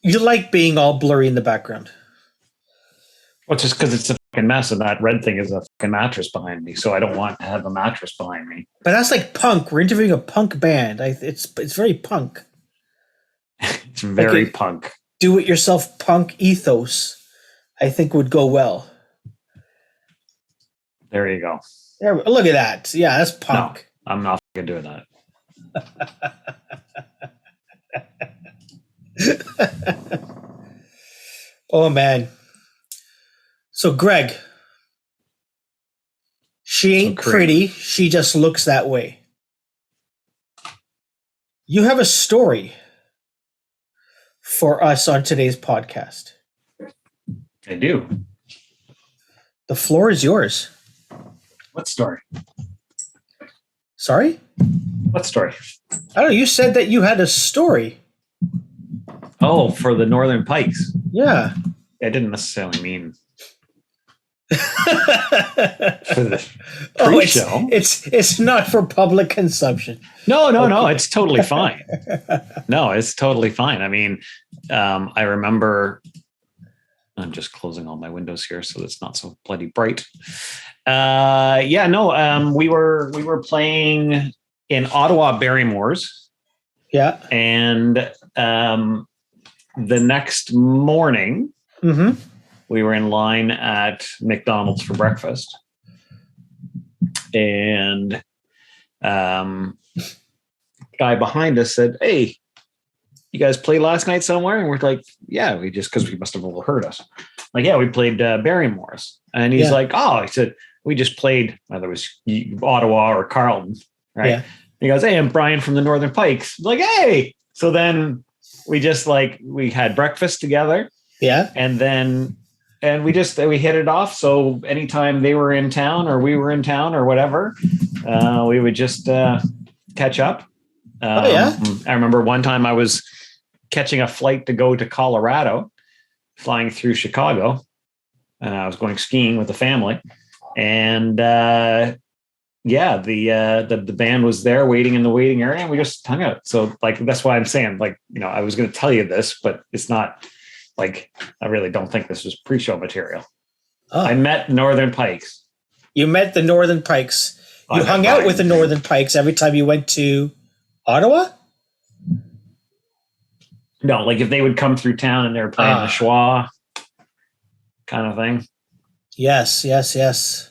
You like being all blurry in the background. Well, just because it's a fucking mess, and that red thing is a fucking mattress behind me, so I don't want to have a mattress behind me. But that's like punk. We're interviewing a punk band. It's very punk. It's very punk. Do-it-yourself punk ethos, I think, would go well. There you go. There, look at that. Yeah, that's punk. No, I'm not fucking doing that. Oh, man. So, Gregg, she ain't pretty. She just looks that way. You have a story for us on today's podcast. I do. The floor is yours. What story? Sorry? What story? I don't know. You said that you had a story. Oh, for the Northern Pikes. Yeah. I didn't necessarily mean for the pre-show. It's not for public consumption. No, it's totally fine. No, it's totally fine. I mean, I remember, I'm just closing all my windows here so it's not so bloody bright. We were playing in Ottawa Barrymore's. Yeah. And the next morning, we were in line at McDonald's for breakfast. And guy behind us said, "Hey, you guys play last night somewhere?" And we're like, "Yeah, because we must have overheard us." Like, "Yeah, we played Barrymore's." And he's like, "Oh," he said, "we just played," whether it was Ottawa or Carleton, right? Yeah. He goes, "Hey, I'm Brian from the Northern Pikes." I'm like, "Hey." So then we just we had breakfast together. Yeah. And then we hit it off. So anytime they were in town or we were in town or whatever, we would just catch up. I remember one time I was catching a flight to go to Colorado, flying through Chicago, and I was going skiing with the family. And the band was there waiting in the waiting area, and we just hung out. So that's why I'm saying, I was going to tell you this, but it's not I really don't think this was pre-show material. Oh. I met Northern Pikes. You met the Northern Pikes. You hung out with the Northern Pikes every time you went to Ottawa? No, if they would come through town and they were playing the schwa kind of thing. Yes. Yeah, it's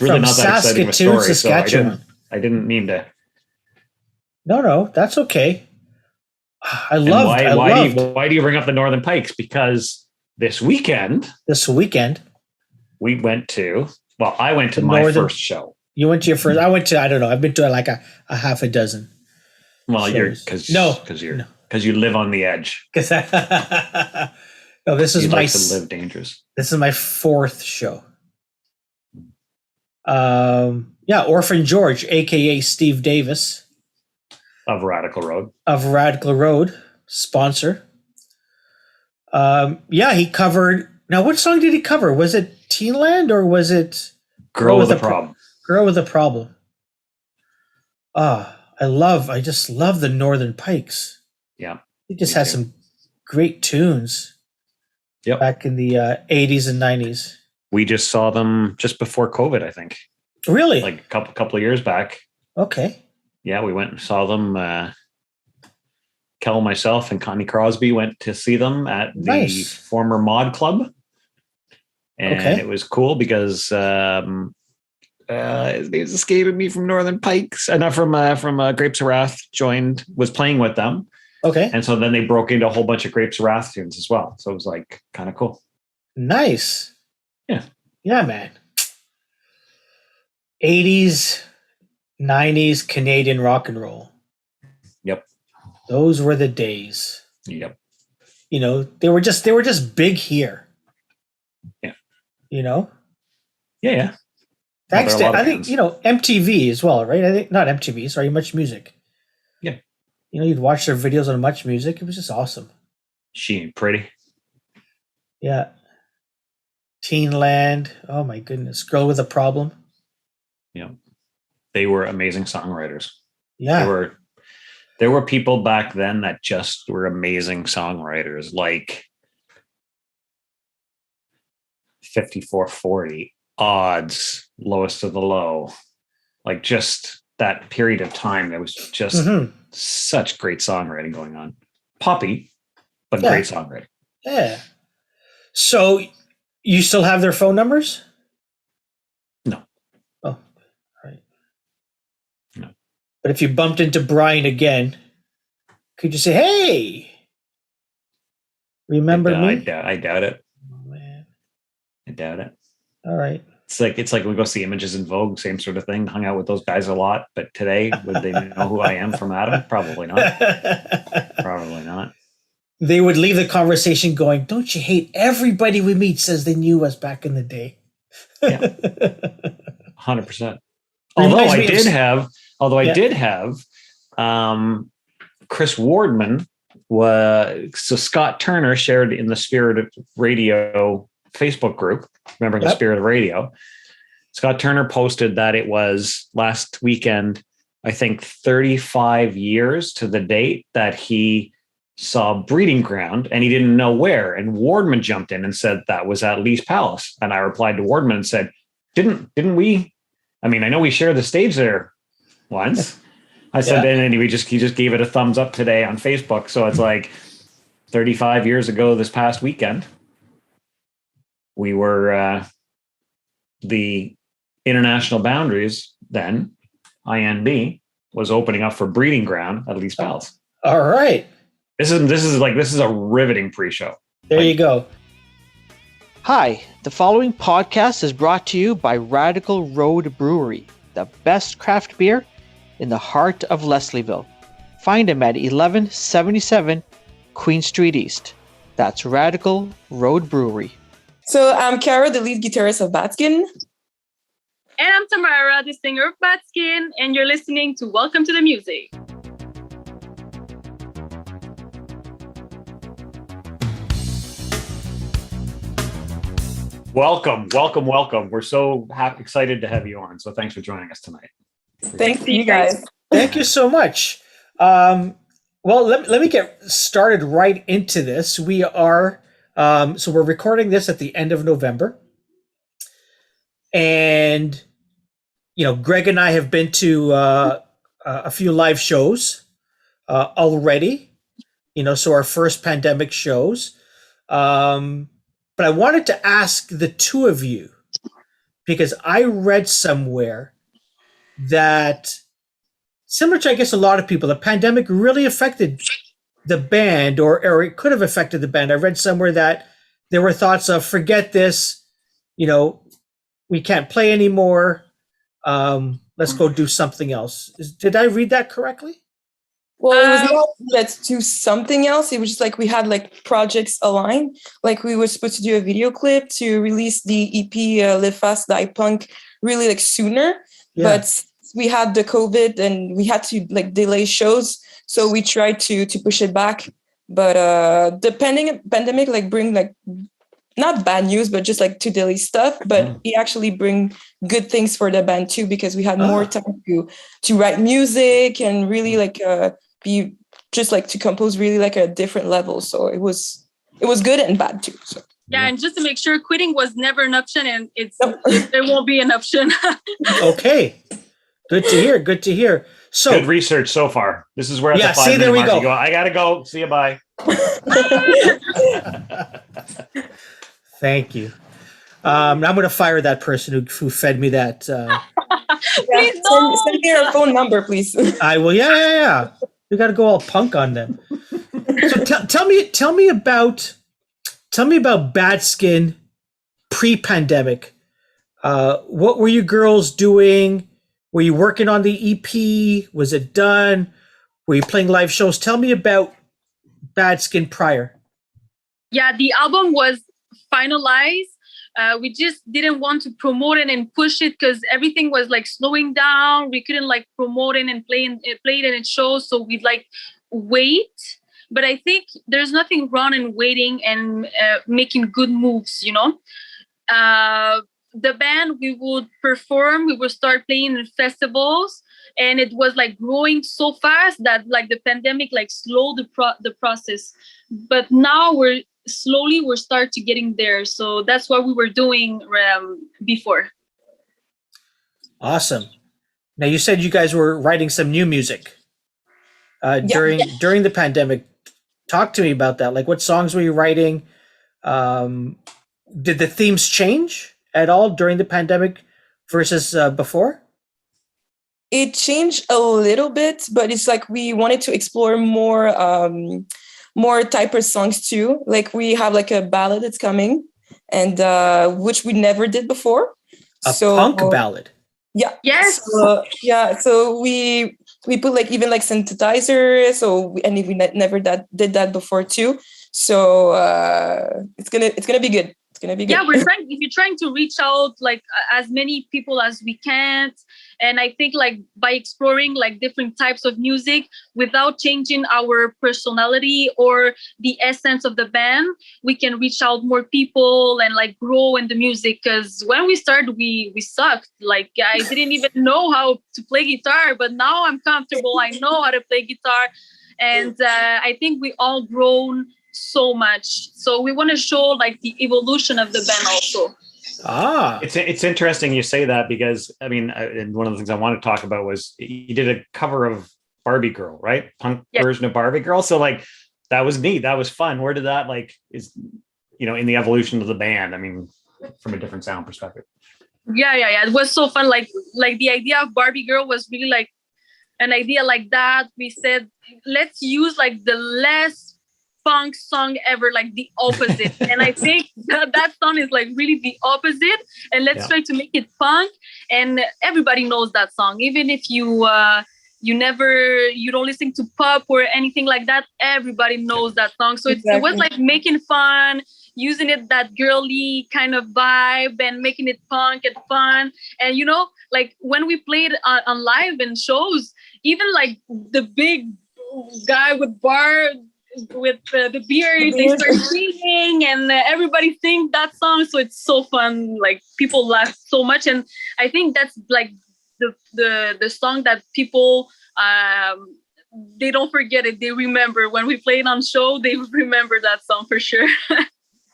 really not that exciting of a story. Saskatchewan. So I didn't mean to. No, that's okay. Why do you bring up the Northern Pikes? Because this weekend we went to. Well, I went to my first show. You went to your first. I went to. I don't know. I've been to a half a dozen. Well, shows. because you live on the edge. No, this is you like to live dangerous. This is my fourth show. Orphan George, aka Steve Davis of Radical Road, sponsor. He covered. Now, what song did he cover? Was it Teenland or was it Girl with a Problem? Girl with a Problem. I just love the Northern Pikes. Yeah. He just has some great tunes. Yep. Back in the 80s and 90s. We just saw them just before COVID, I think. Really? A couple of years back. Okay. Yeah, we went and saw them. Kel, myself, and Connie Crosby went to see them at the former Mod Club. And it was cool because his name's escaping me from Northern Pikes, not from Grapes of Wrath. Was playing with them. Okay. And so then they broke into a whole bunch of Grapes of Wrath tunes as well. So it was kind of cool. Nice. Yeah. Yeah, man. 80s, 90s Canadian rock and roll. Yep. Those were the days. Yep. They were just big here. Yeah. Yeah. Thanks to, I think, MTV as well, right? I think not MTV, sorry, Much Music. Yeah. You'd watch their videos on Much Music. It was just awesome. She Ain't Pretty. Yeah. Teenland. Oh my goodness. Girl with a Problem. Yeah. They were amazing songwriters. Yeah. there were people back then that just were amazing songwriters, like 5440, Odds, Lowest of the Low. Like just that period of time, there was just such great songwriting going on. Poppy, but great songwriting. Yeah. So you still have their phone numbers? No. Oh, right. No. But if you bumped into Brian again, could you say, "Hey, remember me?" I doubt it. Oh, man. I doubt it. All right. It's like we go see Images in Vogue, same sort of thing. Hung out with those guys a lot, but today would they know who I am from Adam? Probably not. Probably not. They would leave the conversation going, "Don't you hate everybody we meet says they knew us back in the day?" Yeah, 100%. Although I did have Chris Wardman so Scott Turner shared in the Spirit of Radio Facebook group. Remember the Spirit of Radio? Scott Turner posted that it was last weekend, I think 35 years to the date that he saw Breeding Ground, and he didn't know where. And Wardman jumped in and said that was at Lee's Palace. And I replied to Wardman and said, didn't we? I mean, I know we shared the stage there once. I said, and he just gave it a thumbs up today on Facebook. So it's like 35 years ago this past weekend, we were the International Boundaries then, INB, was opening up for Breeding Ground at Lee's Palace. All right. This is a riveting pre-show. There you go. Hi, the following podcast is brought to you by Radical Road Brewery, the best craft beer in the heart of Leslieville. Find them at 1177 Queen Street East. That's Radical Road Brewery. So I'm Kara, the lead guitarist of Batskin. And I'm Tamara, the singer of Batskin, and you're listening to Welcome to the Music. Welcome. We're so excited to have you on. So thanks for joining us tonight. Thanks to you guys. Thank you so much. Well, let me get started right into this. We are, so we're recording this at the end of November. And, Gregg and I have been to a few live shows already, so our first pandemic shows. But I wanted to ask the two of you, because I read somewhere that, similar to, I guess, a lot of people, the pandemic really affected the band, or it could have affected the band. I read somewhere that there were thoughts of, forget this, we can't play anymore. Let's go do something else. Did I read that correctly? Well, it was not let's do something else. It was just like we had like projects aligned. Like we were supposed to do a video clip to release the EP Live Fast Die Punk really like sooner. Yeah. But we had the COVID and we had to like delay shows. So we tried to push it back. But the pandemic like bring like not bad news, but just like to delay stuff. But it actually bring good things for the band too, because we had more time to write music and really like be just like to compose really like a different level. So it was good and bad too. So. Yeah, and just to make sure, quitting was never an option, and there won't be an option. Okay, good to hear. So good research so far. This is where at the 5 minute mark you go, I gotta go. See you, bye. Thank you. I'm going to fire that person who fed me that. Please don't. Send me your phone number, please. I will. Yeah. We got to go all punk on them. So tell me about Bad Skin pre-pandemic. What were you girls doing? Were you working on the EP? Was it done? Were you playing live shows? Tell me about Bad Skin prior. Yeah, the album was finalized. We just didn't want to promote it and push it because everything was like slowing down. We couldn't like promote it and play it in shows. So we'd like wait. But I think there's nothing wrong in waiting and making good moves, The band, we would perform. We would start playing in festivals. and it was like growing so fast that like the pandemic like slowed the process. But now we're start to getting there. So that's what we were doing before. Awesome. Now you said you guys were writing some new music during the pandemic. Talk to me about that. Like, what songs were you writing? Did the themes change at all during the pandemic versus before? It changed a little bit, but it's like we wanted to explore more type of songs too. Like we have like a ballad that's coming, and which we never did before. A punk ballad. Yeah. Yes. So we put like even like synthesizer. And we never did that before too. So it's gonna be good. It's gonna be good. Yeah, we're trying to reach out like as many people as we can, and I think like by exploring like different types of music without changing our personality or the essence of the band, we can reach out more people and like grow in the music. Because when we started, we sucked. Like I didn't even know how to play guitar, but now I'm comfortable. I know how to play guitar, and I think we all grown so much. So we want to show like the evolution of the band also. It's interesting you say that, because I mean, and one of the things I want to talk about was you did a cover of Barbie Girl, right? Punk version of Barbie Girl. So like that was neat. That was fun. Where did that like is, in the evolution of the band? I mean, from a different sound perspective. Yeah. It was so fun. Like the idea of Barbie Girl was really like an idea like that. We said, let's use like the less punk song ever, like the opposite. And I think that song is like really the opposite, and let's try to make it punk. And everybody knows that song, even if you don't listen to pop or anything like that, everybody knows that song. So it was like making fun, using it that girly kind of vibe and making it punk and fun. And like when we played on live and shows, even like the big guy with the beard, they start singing, and everybody sings that song. So it's so fun. Like people laugh so much, and I think that's like the song that people they don't forget it. They remember when we play it on show. They remember that song for sure.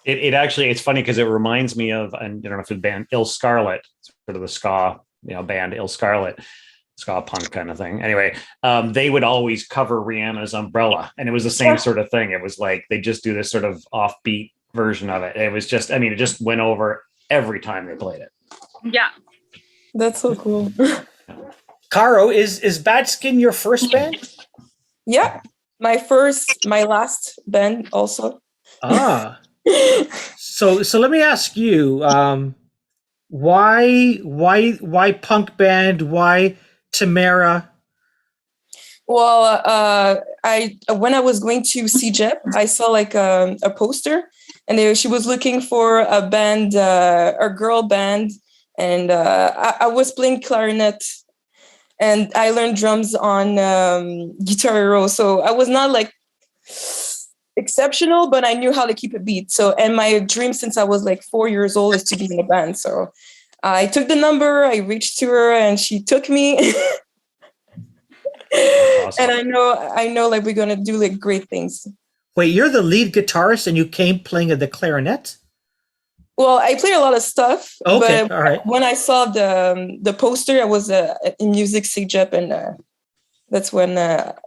It actually, it's funny because it reminds me of, and I don't know if it's band Il Scarlet, sort of the ska band Il Scarlet. Ska punk kind of thing. Anyway, they would always cover Rihanna's Umbrella, and it was the same sort of thing. It was like they just do this sort of offbeat version of it. It was just, I mean, it just went over every time they played it. Yeah, that's so cool. Caro, is Bad Skin your first band? Yeah, my last band also. So let me ask you, why punk band? Why Tamara? Well, when I was going to CJEP, I saw like a poster, and she was looking for a band, a girl band, and I was playing clarinet, and I learned drums on Guitar Hero, so I was not like exceptional, but I knew how to keep a beat. So, and my dream since I was like 4 years old is to be in a band. So I took the number, I reached to her, and she took me. Awesome. And I know like we're gonna do like great things. Wait, you're the lead guitarist and you came playing the clarinet? Well, I play a lot of stuff. Okay, but all right. When I saw the poster, I was in music CJEP, and that's when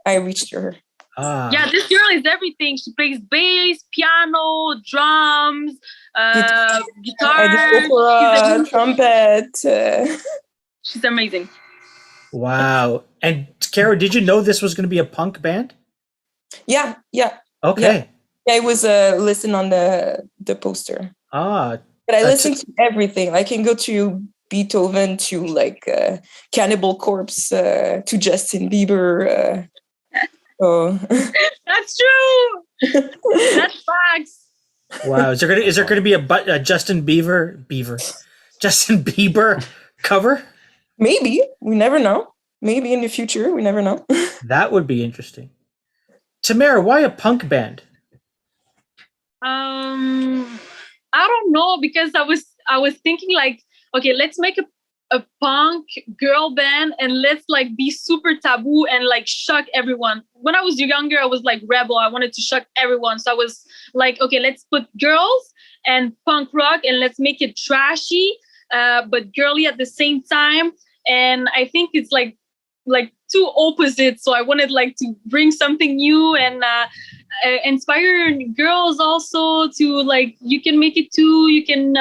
I reached her. Yeah, this girl is everything. She plays bass, piano, drums, guitar, opera, trumpet. She's amazing. Wow. And Kara, did you know this was going to be a punk band? Yeah. Okay. Yeah, I was listening on the poster. But I listen to everything. I can go to Beethoven, to like Cannibal Corpse, to Justin Bieber. Oh, that's true. That's facts. Wow. Is there going to be a Justin Bieber cover? Maybe. We never know. Maybe in the future. We never know. That would be interesting. Tamara, why a punk band? I don't know, because I was thinking like, okay, let's make a punk girl band and let's like be super taboo and like shock everyone. When I was younger, I was like rebel. I wanted to shock everyone. So I was like, okay, let's put girls and punk rock and let's make it trashy, but girly at the same time. And I think it's like two opposites. So I wanted like to bring something new and inspire girls also to like, you can make it too. You can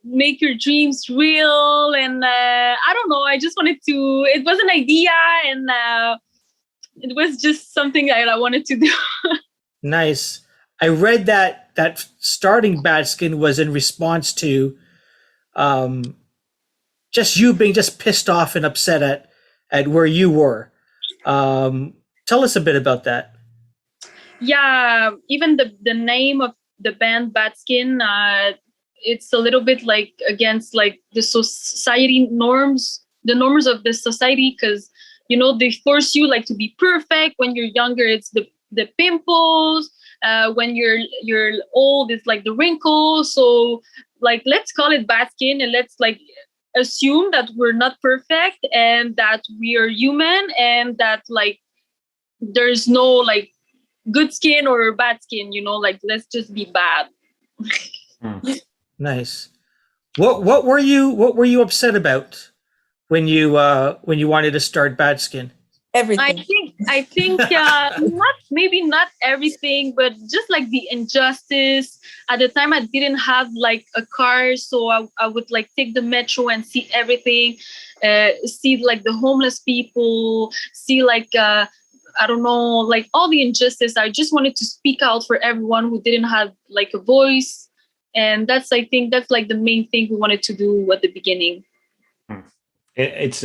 make your dreams real. And I don't know, I just wanted to, it was an idea and it was just something that I wanted to do. Nice. I read that starting Bad Skin was in response to just you being just pissed off and upset at where you were. Tell us a bit about that. Yeah, even the name of the band Bad Skin, it's a little bit like against like the society norms, the norms of the society, because you know they force you like to be perfect. When you're younger, it's the pimples. When you're old, it's like the wrinkles. So like let's call it Bad Skin and let's like assume that we're not perfect and that we are human and that like there's no like good skin or bad skin, you know, like let's just be bad. Nice. What were you upset about when you wanted to start Bad Skin? Everything. I think not everything, but just like the injustice. At the time, I didn't have like a car, so I would like take the metro and see everything, see like the homeless people, see like I don't know, like all the injustice. I just wanted to speak out for everyone who didn't have like a voice, and I think that's like the main thing we wanted to do at the beginning. It's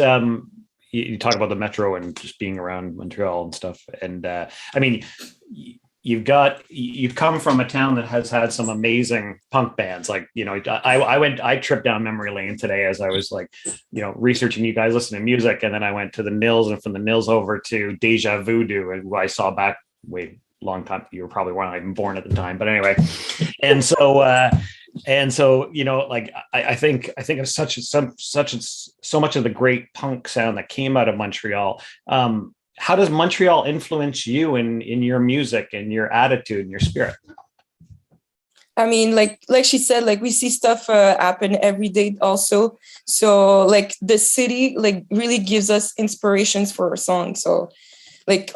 you talk about the metro and just being around Montreal and stuff. And I mean, you've come from a town that has had some amazing punk bands. Like, you know, I tripped down memory lane today as I was like, you know, researching you guys listening to music. And then I went to the Nils, and from the Nils over to Deja Voodoo, and who I saw back long time. You were probably weren't even born at the time, but anyway. And so, you know, like I think of so much of the great punk sound that came out of Montreal. How does Montreal influence you in your music and your attitude and your spirit? I mean, like she said, like we see stuff happen every day also. So like the city like really gives us inspirations for our songs. So like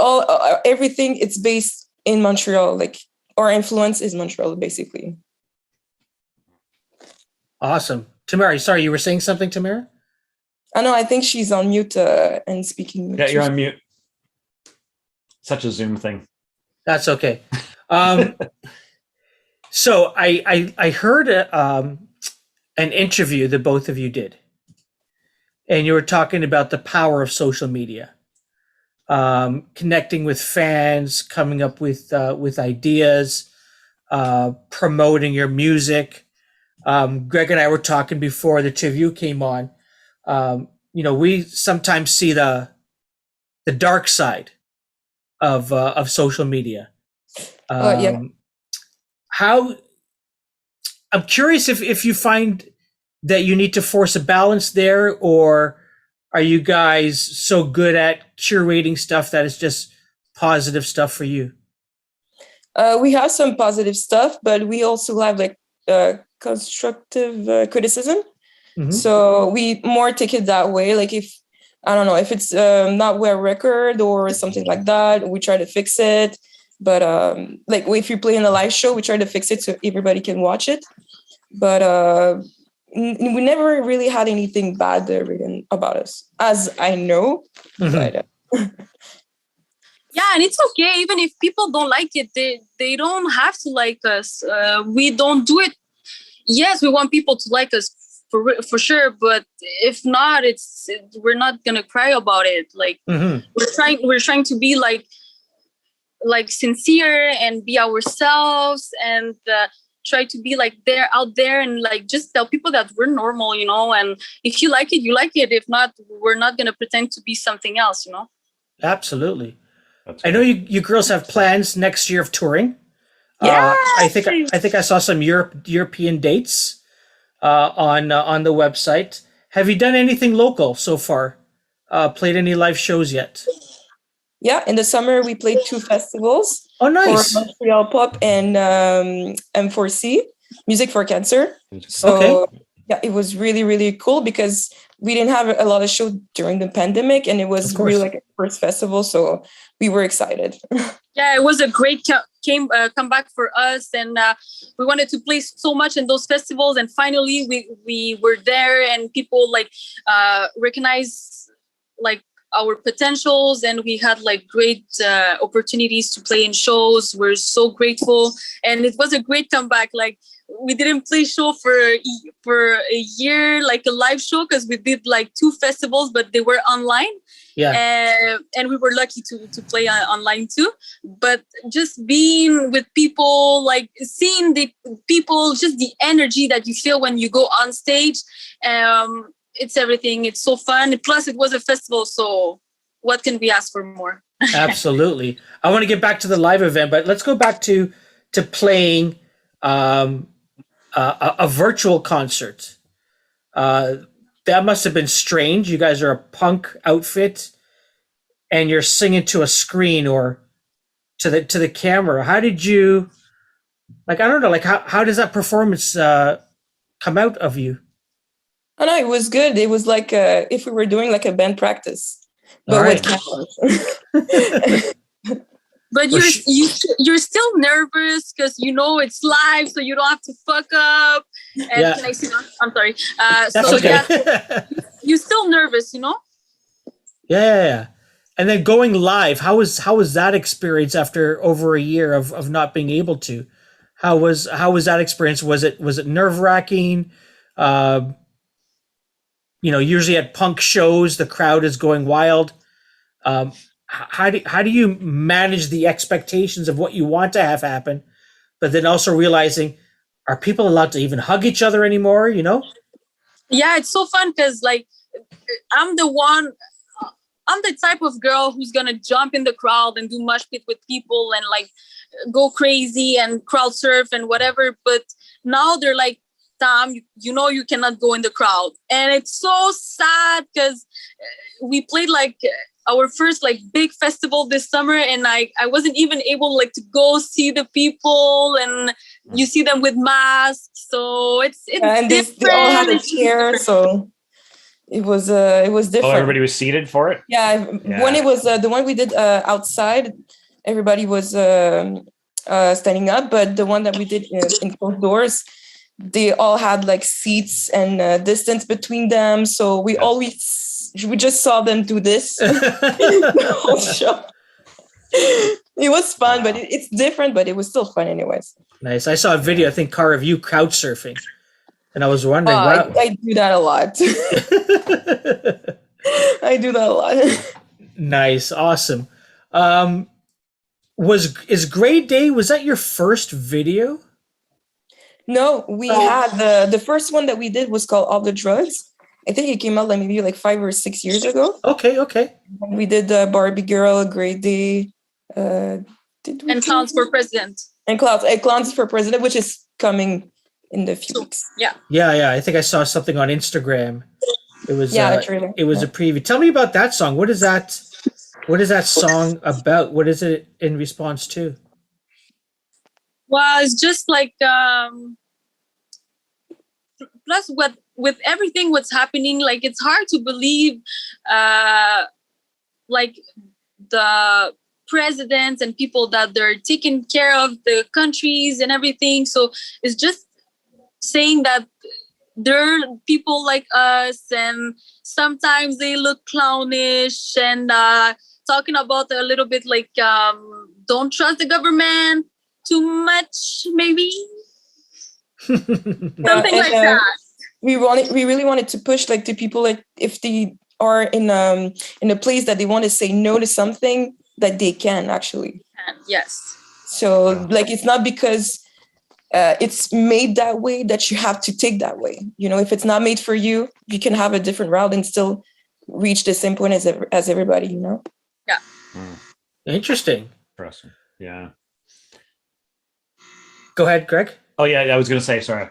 everything, it's based in Montreal. Like our influence is Montreal, basically. Awesome. Tamara, sorry, you were saying something, Tamara? I know, I think she's on mute and speaking. Yeah, you're on mute. Such a Zoom thing. That's okay. So I heard an interview that both of you did, and you were talking about the power of social media, connecting with fans, coming up with ideas, promoting your music. Gregg and I were talking before the two of you came on. You know, we sometimes see the dark side of social media. Yeah. How I'm curious if you find that you need to force a balance there, or are you guys so good at curating stuff that it's just positive stuff for you? We have some positive stuff, but we also have like constructive criticism. Mm-hmm. So we more take it that way. Like if, I don't know, if it's not well record or something like that, we try to fix it. But like if you play in a live show, we try to fix it so everybody can watch it. But we never really had anything bad written about us, as I know. Mm-hmm. But, yeah, and it's okay. Even if people don't like it, they don't have to like us. We don't do it. Yes, we want people to like us for sure, but if not, we're not gonna cry about it. Like mm-hmm. we're trying to be like sincere and be ourselves and try to be like out there and like just tell people that we're normal, you know. And if you like it, you like it. If not, we're not gonna pretend to be something else, you know. Absolutely. I know you girls have plans next year of touring. Yeah, I think I saw some European dates on the website. Have you done anything local so far? Played any live shows yet? Yeah, in the summer we played 2 festivals Oh, for nice. Montreal Pop and M4C, Music for Cancer. So Okay. yeah, it was really, really cool because we didn't have a lot of shows during the pandemic, and it Of was course. really like a first festival, so we were excited. Yeah, it was a great comeback for us, and we wanted to play so much in those festivals, and finally we were there, and people like recognize like our potentials, and we had like great opportunities to play in shows. We're so grateful, and it was a great comeback. Like we didn't play show for a year, like a live show, because we did like 2 festivals, but they were online. Yeah. And we were lucky to play online too. But just being with people, like seeing the people, just the energy that you feel when you go on stage, it's everything. It's so fun. Plus, it was a festival, so what can we ask for more? Absolutely. I want to get back to the live event, but let's go back to playing a virtual concert. That must have been strange. You guys are a punk outfit, and you're singing to a screen or to the camera. How did you, like, I don't know, like how does that performance come out of you? Oh no, it was good. It was like if we were doing like a band practice, but All with right. cameras. But you're still nervous because you know it's live, so you don't have to fuck up. And Yeah. can I see? I'm sorry. That's so okay. yeah, you're still nervous, you know. Yeah. And then going live, how was that experience after over a year of not being able to? How was that experience? Was it nerve-wracking? Usually at punk shows, the crowd is going wild. How do you manage the expectations of what you want to have happen, but then also realizing, are people allowed to even hug each other anymore? Yeah, it's so fun because like I'm the type of girl who's gonna jump in the crowd and do mosh pit with people and like go crazy and crowd surf and whatever. But now they're like, Tom, you cannot go in the crowd, and it's so sad because we played like our first like big festival this summer, and I wasn't even able like to go see the people, and you see them with masks, so it's And they all had a chair, so it was different. Oh, everybody was seated for it? Yeah. When it was the one we did outside, everybody was standing up, but the one that we did in closed doors, they all had like seats and distance between them, so we just saw them do this the whole show. It was fun, but it's different, but it was still fun anyways. Nice. I saw a video, I think, Car, of you couch surfing, and I was wondering, wow. I do that a lot. I do that a lot. Nice, awesome. Is Grey Day, was that your first video? No, we had the first one that we did was called All the Drugs. I think it came out like maybe like 5 or 6 years ago. Okay. We did Barbie Girl, Grey Day. And Clowns for President. And Clowns for President, which is coming in the few weeks. Yeah. I think I saw something on Instagram. It was a preview. Tell me about that song. What is that song about? What is it in response to? Well, it's just like plus with everything what's happening, like it's hard to believe like the presidents and people that they're taking care of the countries and everything. So it's just saying that there are people like us, and sometimes they look clownish, and talking about a little bit like don't trust the government too much, maybe. Something like that. We really wanted to push like to people, like if they are in a place that they want to say no to something, that they can actually. Yes. So like it's not because it's made that way that you have to take that way. If it's not made for you, you can have a different route and still reach the same point as everybody. Yeah. Interesting. Impressive. Yeah. Go ahead, Greg. Oh yeah, I was going to say, sorry.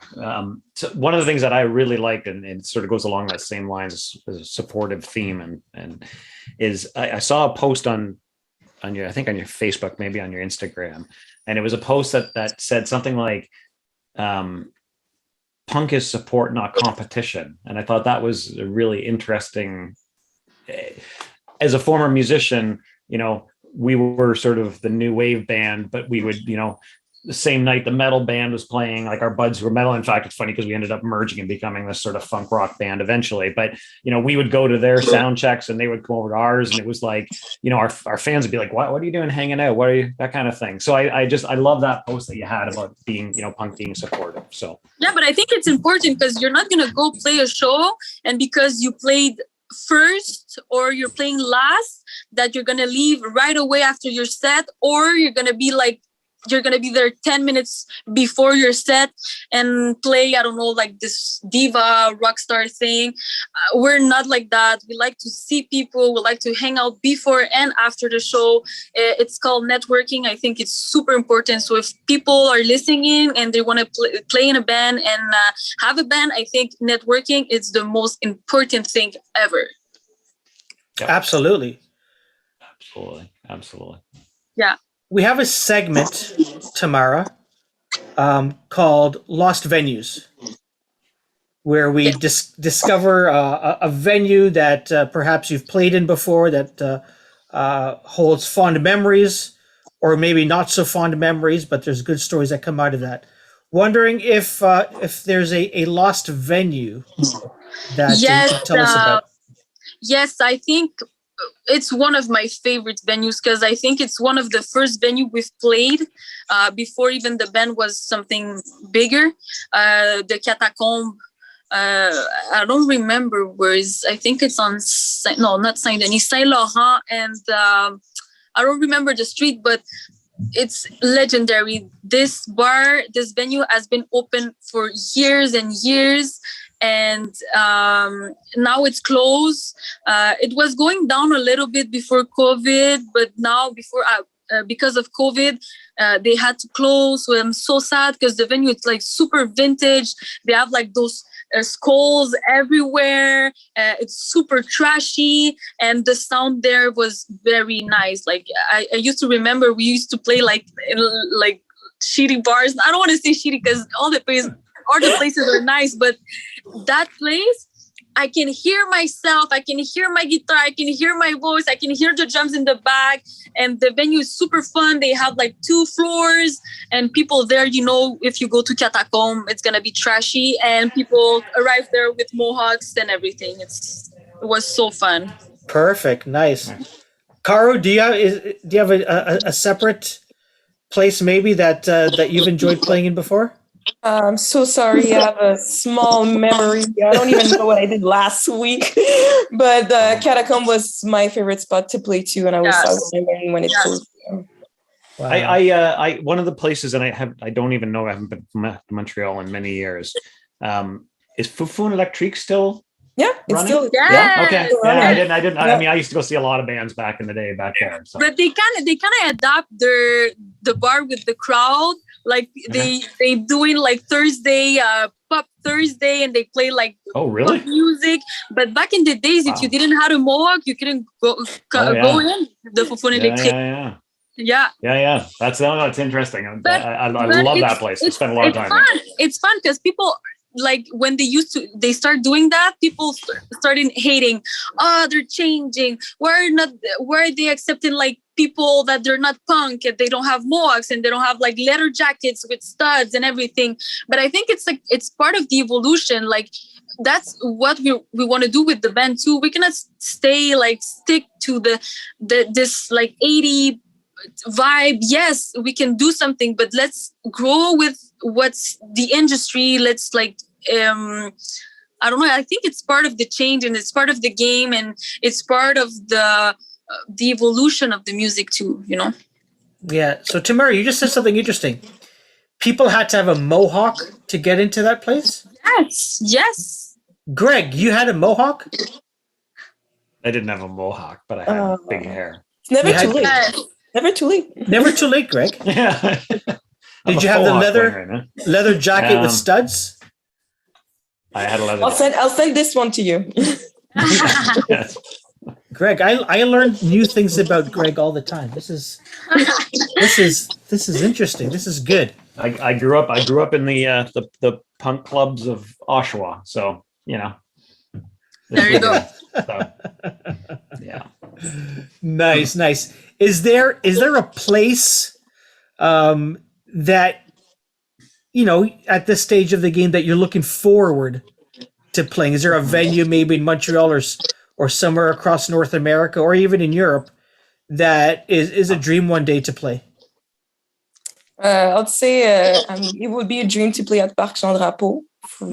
So one of the things that I really liked, and it sort of goes along that same lines as a supportive theme, and is I saw a post on your, I think on your Facebook, maybe on your Instagram, and it was a post that said something like, "Punk is support, not competition," and I thought that was a really interesting. As a former musician, we were sort of the new wave band, but we would, the same night the metal band was playing, like our buds were metal. In fact, it's funny because we ended up merging and becoming this sort of funk rock band eventually. But, we would go to their sound checks and they would come over to ours. And it was like, our fans would be like, what are you doing hanging out? What are you, that kind of thing. So I love that post that you had about being, punk being supportive. So. Yeah, but I think it's important because you're not going to go play a show and because you played first or you're playing last that you're going to leave right away after your set, or you're going to be there 10 minutes before your set and play, I don't know, like this diva rock star thing. We're not like that. We like to see people. We like to hang out before and after the show. It's called networking. I think it's super important. So if people are listening and they want to play in a band and have a band, I think networking is the most important thing ever. Yep. Absolutely. Absolutely. Yeah. We have a segment, Tamara, called Lost Venues, where we discover a venue that perhaps you've played in before that holds fond memories, or maybe not so fond memories, but there's good stories that come out of that. Wondering if there's a lost venue that you can tell us about. Yes, I think it's one of my favorite venues because I think it's one of the first venues we've played before even the band was something bigger. The Catacomb. I don't remember where is. I think it's on not Saint Denis, Saint Laurent, and I don't remember the street, but it's legendary. This venue has been open for years and years. And now it's closed. It was going down a little bit before COVID, but now because of COVID, they had to close. So I'm so sad because the venue is like super vintage. They have like those skulls everywhere. It's super trashy, and the sound there was very nice. Like I used to remember we used to play like in like shitty bars. I don't want to say shitty because all the places are nice, but that place, I can hear myself, I can hear my guitar, I can hear my voice, I can hear the drums in the back, and the venue is super fun. They have like 2 floors, and people there, if you go to Catacomb, it's gonna be trashy, and people arrive there with mohawks and everything. It was so fun. Perfect, nice. Caro, do you have a separate place maybe that you've enjoyed playing in before? I'm so sorry. I have a small memory. I don't even know what I did last week, but Catacomb was my favorite spot to play to, and I was wondering when it closed. Wow. I one of the places, and I don't even know. I haven't been to Montreal in many years. Is Fufun Electrique still? Yeah, it's running? still. Yeah. Okay. Yeah, I didn't. I mean, I used to go see a lot of bands back in the day back there. So. But they kind of adapt the bar with the crowd. Like they doing like Thursday, pop Thursday, and they play like really? pop music. But back in the days, if you didn't have a mohawk, you couldn't go in the Fufun Electrique. Yeah. That's interesting. I love that place. I spent a lot of time there. It's fun because people, like when they start doing that, people started hating. They're changing. Why are they accepting like people that they're not punk and they don't have mohawks and they don't have like leather jackets with studs and everything? But I think it's part of the evolution. Like that's what we want to do with the band too. We cannot stick to this like 80 vibe. Yes, we can do something, but let's grow with what's the industry. Let's I don't know. I think it's part of the change, and it's part of the game, and it's part of the evolution of the music too. Yeah. So Tamara, you just said something interesting. People had to have a mohawk to get into that place? Yes. Gregg, you had a mohawk? I didn't have a mohawk, but I had big hair. It's never too late. Never too late. Never too late, Gregg. Yeah. Did you have the Right leather jacket with studs? I had a leather. I'll send this one to you. Yes. Gregg, I learned new things about Gregg all the time. This is interesting. This is good. I grew up in the punk clubs of Oshawa, so you know. There you go. So, yeah. Nice. Is there a place that at this stage of the game that you're looking forward to playing? Is there a venue maybe in Montreal or somewhere across North America or even in Europe that is a dream one day to play? I'd say it would be a dream to play at Parc Jean Drapeau.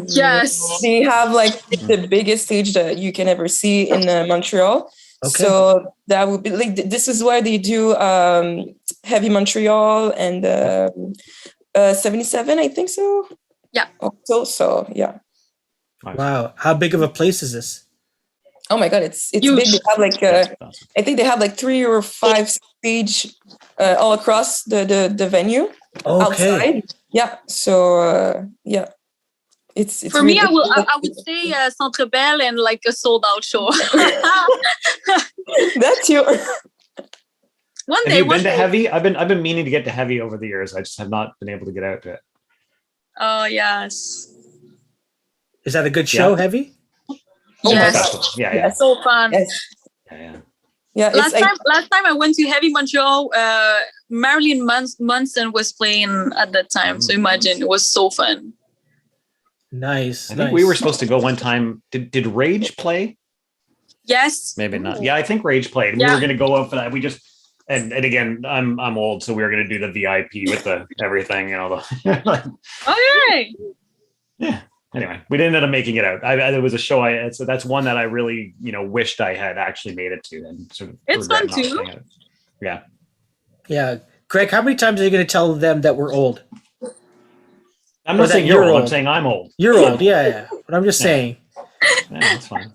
Yes. They have like the biggest stage that you can ever see in Montreal. Okay. So that would be like, this is where they do Heavy Montreal and 77, I think so. Yeah. So yeah. Wow. How big of a place is this? Oh my God, it's Huge. big. They have like I think they have like 3 or 5 stage all across the venue outside. Yeah. So yeah. It's For really me, I would say Centre Bell and like a sold out show. That's you. One Have day. you been to Heavy? I've been meaning to get to Heavy over the years. I just have not been able to get out to it. Oh yes. Is that a good show, Yeah. Heavy? Yes. Yeah. So fun. Yes. Yeah. Yeah. Last time I went to Heavy Montreal, Marilyn Manson was playing at that time. So imagine, it was so fun. Nice. I think we were supposed to go one time. Did Rage play? Yes. Maybe not. Yeah, I think Rage played. We were going to go up for that. We just and again, I'm old, so we were going to do the VIP with the everything, Okay. Yeah. Anyway, we didn't end up making it out. There was a show. So that's one that I really, wished I had actually made it to, and sort of. It's fun regret not too. playing it. Yeah. Yeah. Gregg, how many times are you going to tell them that we're old? I'm not saying you're old. I'm saying I'm old. You're old, yeah. But I'm just saying. Yeah, that's fine.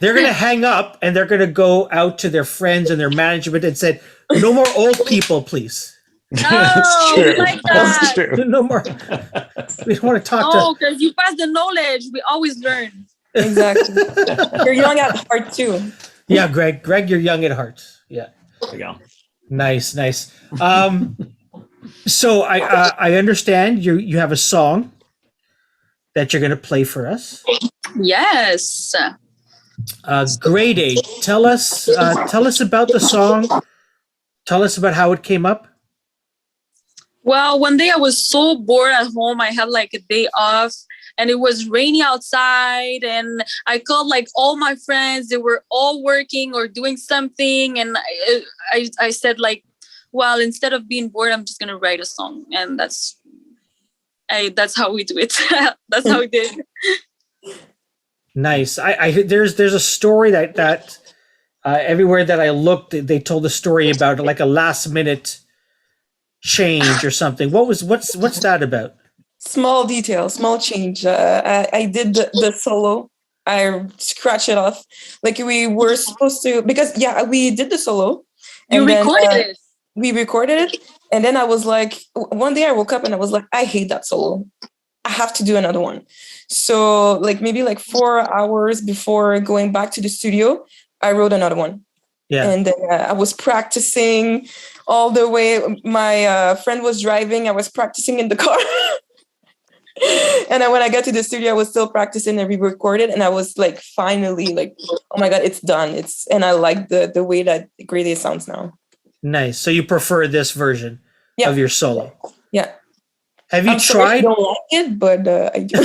They're going to hang up and they're going to go out to their friends and their management and said, "No more old people, please." Oh, true. like That's that. true. No more. We don't want to talk No, because you pass the knowledge. We always learn. Exactly. You're young at heart too. Yeah, Gregg. Gregg, you're young at heart. Yeah. There you go. Nice. So I understand you have a song that you're going to play for us. Yes. Grade 8. Tell us about the song. Tell us about how it came up. Well, one day I was so bored at home. I had like a day off and it was rainy outside. And I called like all my friends. They were all working or doing something. And I said like, well, instead of being bored, I'm just going to write a song. And that's how we do it. That's how we did. Nice. There's a story that everywhere that I looked, they told a story about like a last minute change or something. What's that about? Small detail, small change. I did the solo. I scratched it off. Like we were supposed to, because we did the solo. You recorded it. We recorded it. And then I was like, one day I woke up and I was like, I hate that solo. I have to do another one. So like maybe like 4 hours before going back to the studio, I wrote another one. Yeah. And then I was practicing all the way. My friend was driving. I was practicing in the car. And then when I got to the studio, I was still practicing and re-recorded. And I was like, finally, like, oh my God, it's done. And I like the way that Grade 8 sounds now. Nice. So you prefer this version of your solo? Yeah. Have you tried? I don't like it, but I do.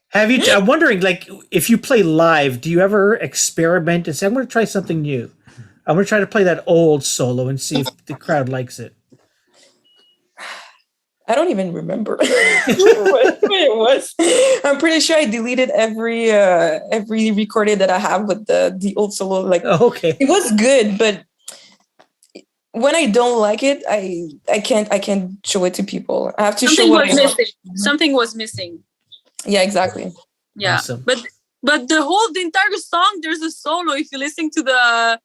Have you? I'm wondering, like, if you play live, do you ever experiment and say, "I'm going to try something new. I'm going to try to play that old solo and see if the crowd likes it"? I don't even remember what it was. I'm pretty sure I deleted every recording that I have with the old solo. Like, okay, it was good, but when I don't like it, I can't show it to people. I have to show what I want. Something was missing. Yeah, exactly. Yeah, awesome. but the entire song, there's a solo. If you listen to the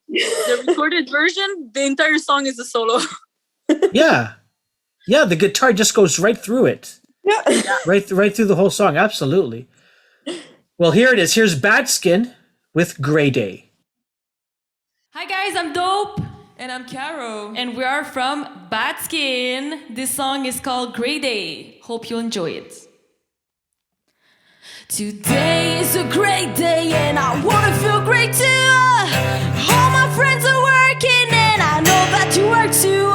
recorded version, the entire song is a solo. Yeah. Yeah, the guitar just goes right through it. Yeah. Right through the whole song. Absolutely. Well, here it is. Here's Bad Skin with Gray Day. Hi guys, I'm Dope. And I'm Caro. And we are from Bad Skin. This song is called Gray Day. Hope you enjoy it. Today is a great day and I wanna feel great too. All my friends are working and I know that you work too.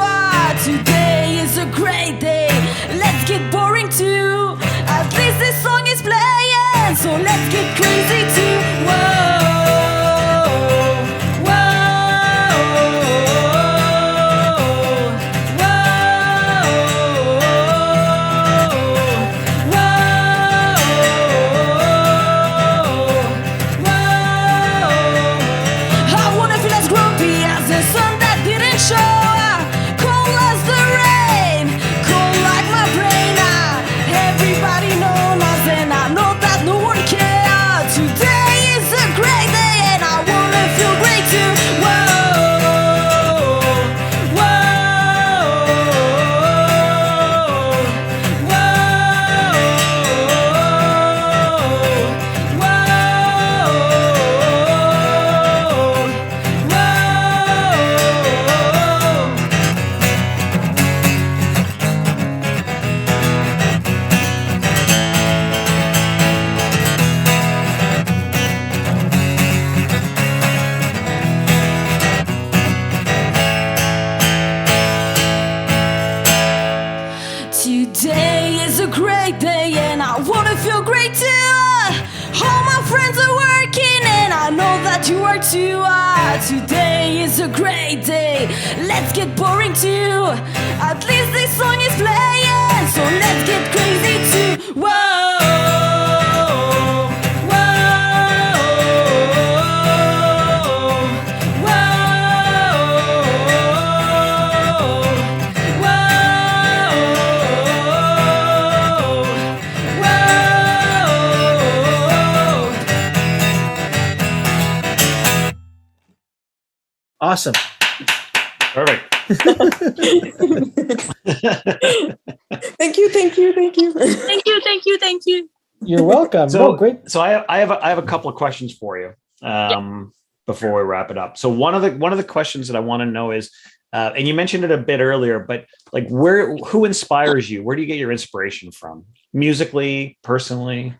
Today is a great day. Let's get boring too. At least this song is playing, so let's get crazy too. Whoa. Today is a great day. Let's get boring too. At least this song is playing, so let's get crazy too. Whoa. Awesome. Perfect. Thank you. Thank you. You're welcome. So Great. So I have a couple of questions for you before we wrap it up. So one of the questions that I want to know is, and you mentioned it a bit earlier, but like who inspires you? Where do you get your inspiration from? Musically, personally?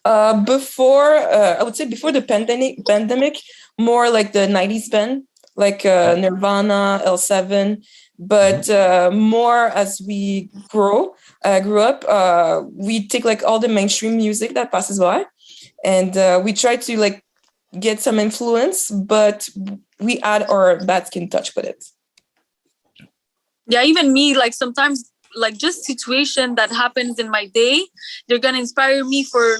I would say before the pandemic, more like the 90s band, like Nirvana, L7. But more as we grew up, we take like all the mainstream music that passes by, and we try to like get some influence, but we add our Bad Skin touch with it. Yeah, even me, like sometimes like just situation that happens in my day, they're gonna inspire me for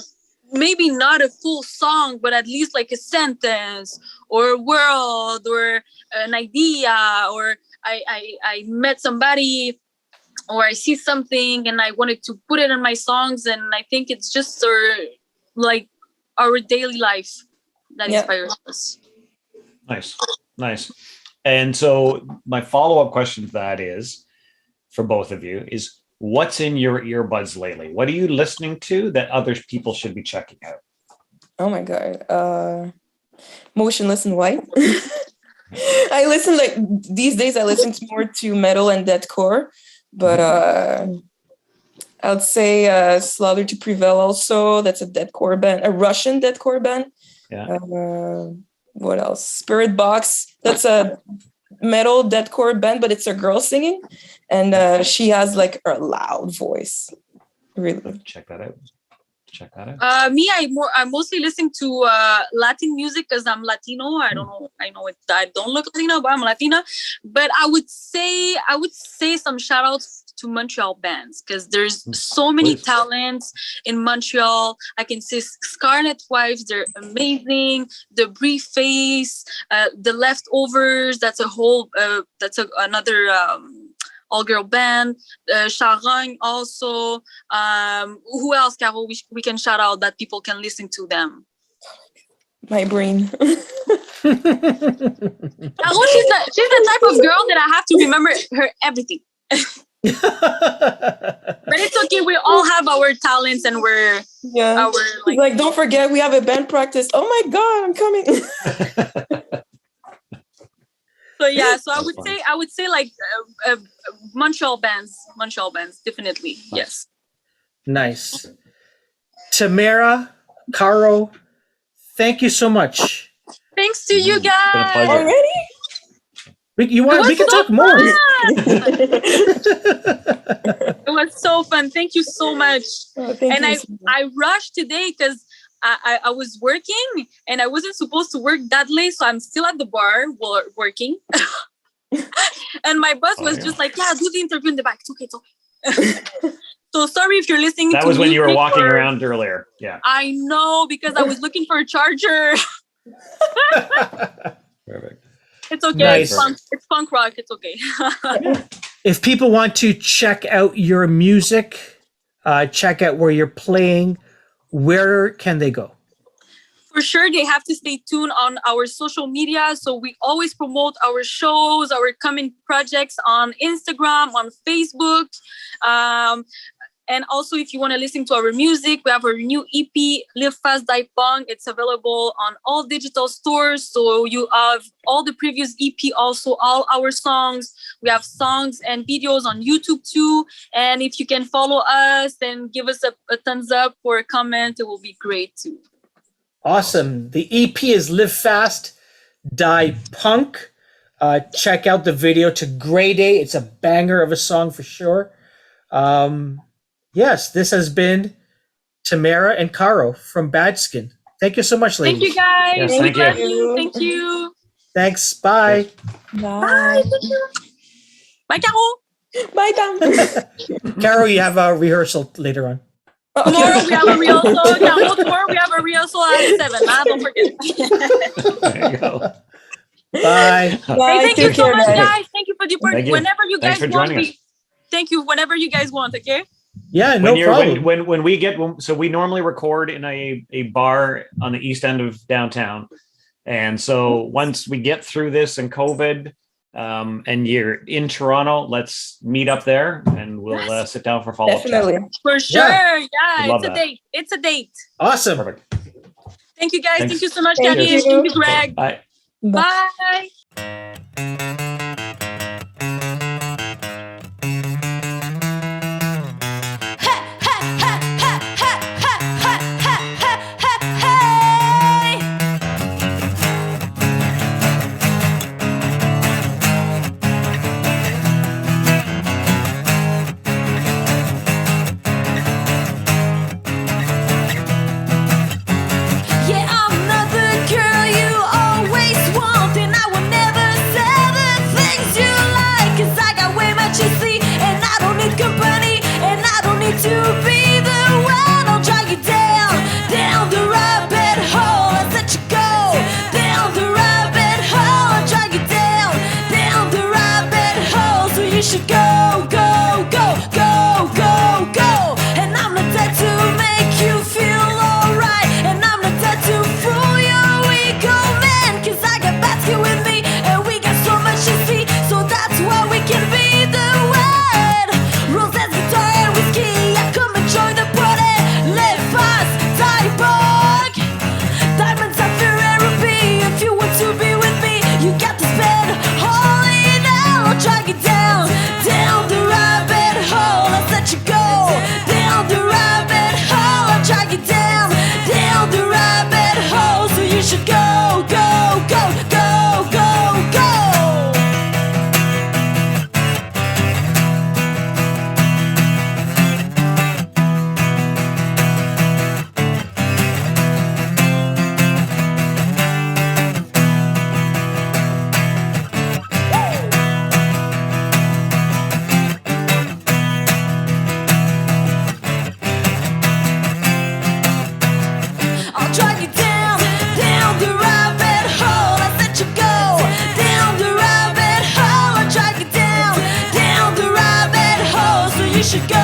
maybe not a full song, but at least like a sentence or a word or an idea, or I met somebody or I see something and I wanted to put it in my songs. And I think it's just our daily life that inspires us. Nice. And so my follow-up question to that is, for both of you, is what's in your earbuds lately? What are you listening to that other people should be checking out? Oh my God. Motionless in White. I listen these days I listen more to metal and deathcore, but I'd say Slaughter to Prevail also. That's a deathcore band, a Russian deathcore band. Yeah. What else? Spirit Box. That's a metal deathcore band, but it's a girl singing, and she has like a loud voice. Really. Check that out. Me, I mostly listen to Latin music because I'm Latino. I don't look Latino, but I'm Latina. But I would say some shout outs to Montreal bands, because there's so many talents in Montreal. I can say Scarlet Wives, they're amazing. The Brief Face, the Leftovers, that's another all-girl band. Charogne also. Who else, Caro? We can shout out that people can listen to them. My brain. Caro, she's the type of girl that I have to remember her everything. But it's okay. We all have our talents, and we're Yeah. our Like, don't forget, we have a band practice. Oh my God, I'm coming. So yeah. So That's I would say like Montreal bands, definitely. Yes. Nice. Tamara, Caro, thank you so much. Thanks to you Been a guys. pleasure. Already? We can was talk so more. It was so fun. Thank you so much. Oh, thank And you so much. I rushed today because I was working and I wasn't supposed to work that late, so I'm still at the bar working. And my boss was just like, "Yeah, do the interview in the back. It's okay. So sorry if you're listening. That to was when you were music walking or- around earlier. Yeah. I know, because I was looking for a charger. Perfect. It's okay. Nice. It's punk rock. It's okay. If people want to check out your music, check out where you're playing, where can they go? For sure, they have to stay tuned on our social media. So we always promote our shows, our coming projects on Instagram, on Facebook. And also, if you want to listen to our music, we have our new EP, Live Fast, Die Punk. It's available on all digital stores. So you have all the previous EP, also all our songs. We have songs and videos on YouTube too. And if you can follow us and give us a thumbs up or a comment, it will be great too. Awesome. The EP is Live Fast, Die Punk. Check out the video to Grey Day. It's a banger of a song for sure. Yes, this has been Tamara and Caro from Bad Skin. Thank you so much, ladies. Thank you, guys. Yes, God thank bless you. you. Thank you. Thanks. Bye. Bye. Thank you. Bye, Caro. Bye, Tam. Caro, you have a rehearsal later on. Tomorrow we have a rehearsal. Tomorrow we have a rehearsal at 7. Don't forget. There you go. Bye. Bye. Hey, thank you Take so care, much, guys. guys. Thank you for the Thank you. Whenever you Thanks guys for want, joining us. thank you. Whenever you guys want, okay? Yeah, no problem. When we get, so we normally record in a bar on the east end of downtown. And so once we get through this and COVID, and you're in Toronto, let's meet up there and we'll sit down for follow-up chat. Definitely. For sure. Yeah, Love it's a that. date. It's a date. Awesome. Perfect. Thank you, guys. Thanks. Thank you so much, Thank Karim. you. Thank you, Greg. Bye. Bye. Yeah, I'm not the girl you always want, and I will never say the things you like. 'Cause I got way much to see, and I don't need company, and I don't need to be the one. I'll drag you down, down the rabbit hole. I'll let you go, down the rabbit hole. I'll drag you down the rabbit hole. So you should go, go, go, go, go, go. And I'm not dead to make you feel alright, and I'm not dead to fool your ego, man. 'Cause I got basket with me, and we got so much to see, so that's why we can be the one. Roses, guitar, and whiskey, yeah, come and join the party. Live fast, die bug. Diamonds are Ferrari. If you want to be with me, you got to spend all in all. I'll drag you down the rabbit hole. I'll let you go, down the rabbit hole. I'll drag you down the rabbit hole. So you should go, go, go, go, go, go. I'll drag you down the rabbit hole. I let you go, down the rabbit hole. I'll drag you down the rabbit hole. So you should go,